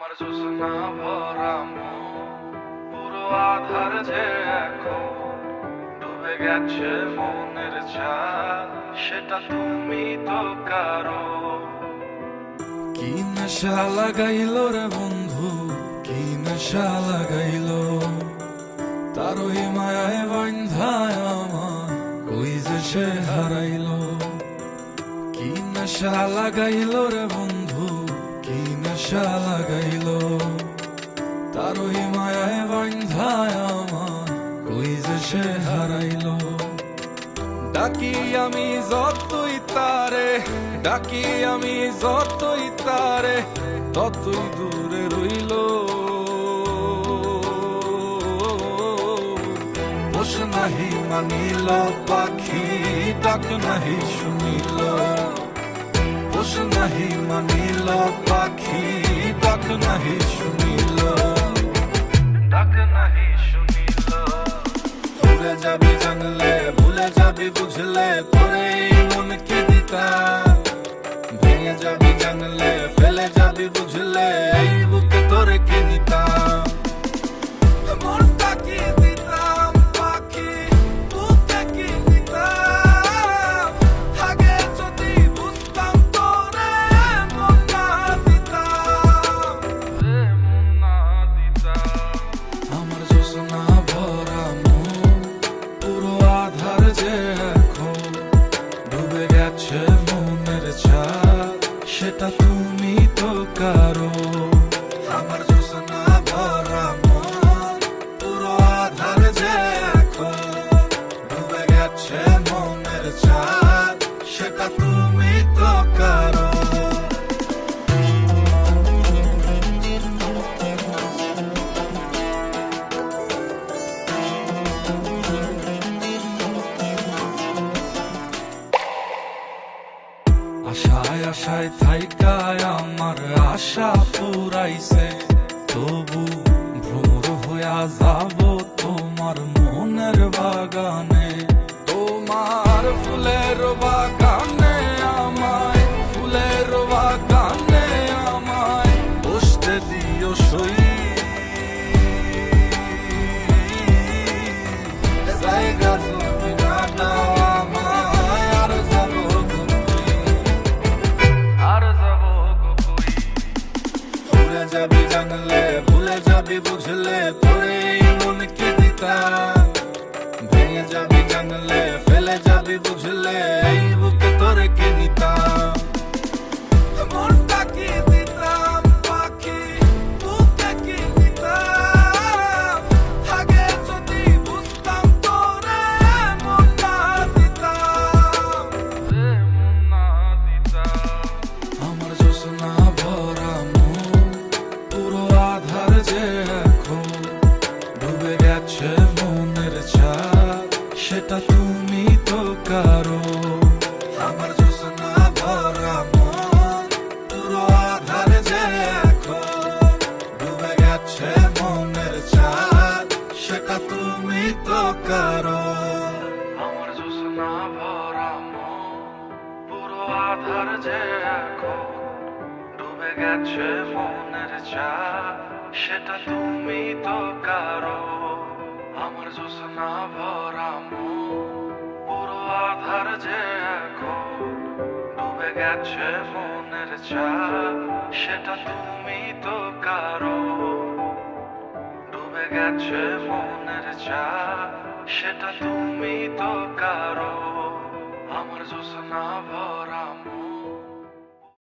আমার জোছনা ভরা মন পুরো আধার যে এখন ডুবে গেছে মনের ছায়া, সেটা তুমি তো কারো। কি নেশা লাগাইল রে বন্ধু, কি নেশা লাগাইল, তার ওই মায়ায় বান্ধায় আমার কই যে সে হারাইল। কি নেশা লাগাইল রে বন্ধু, কি নেশা লাগাইল, তার ওই মায়ায় বান্ধায় আমার কই যে সে হারাইল। ডাকি আমি যতই তারে, ডাকি আমি যতই তারে, ততই দূরে রইল। পোষ নাহি মানিল পাখি, ডাক নাহি শুনিল। পোষ নাহি মানিল পাখি, ডাক নাহি শুনিল। ডাক নাহি শুনিল। ভুলে যাবি জানলে, ভুলে যাবি বুঝলে, তোরে এই মন কি দিতাম। ভেঙে যাবি জানলে, ফেলে যাবি বুঝলে, এই বুকে তোরে কি নিতাম। মনটা কি দিতাম পাখি, বুকে কি নিতাম। আগে যদি বুঝতাম তোরে মন না দিতাম। যে মন না দিতাম। আমার জোছনা ভরা মন পুরো আধার যে এখন ডুবে গেছে মনের ছায়া, সেটা তুমি তো কারো। আমার জোছনা ভরা মন পুরো আধার যে এখন ডুবে গেছে মনের ছায়া, সেটা তুমি তো কারো। আশায় আশায় থাইকায় আমার আশা ফুরাইছে, তবু ভ্রমর হইয়া যাব তোমার মনের বাগানে। তোমার ফুলের বাগানে আমায়, ফুলের বাগানে আমায় বসতে দিও সই। জায়গা যদি না দাও আমায়, আর যাব আর যাব গো কই। ভুলে যাবি জানলে, ভুলে যাবি বুঝলে, তোরে এই মন কি দিতাম। ভেঙে যাবি জানলে, ফেলে যাবি বুঝলে, এই বুকে তোরে কি নিতাম। মনটা কি দিতাম পাখি, বুকে কি নিতাম। আগে যদি বুঝতাম তোরে মন না দিতাম। যে মন না দিতাম। আমার জোছনা ভরা মন পুরো আধার যে এখন ডুবে গেছে মনের ছায়া, সেটা তুমি তো কারো। আমার জোছনা ভরা মন পুরো আধার যে এখন ডুবে গেছে মনের ছায়া, সেটা তুমি তো কারো। আমার জোছনা ভরা মন পুরো আধার যে এখন ডুবে গেছে মনের ছায়া, সেটা তুমি তো কারো। আমার জোছনা ভরা মন পুরো আধার যে এখন ডুবে গেছে মনের ছায়া, সেটা তুমি তো কারো। ডুবে গেছে মনের ছায়া, সেটা তুমি তো কারো। আমার জোছনা ভরা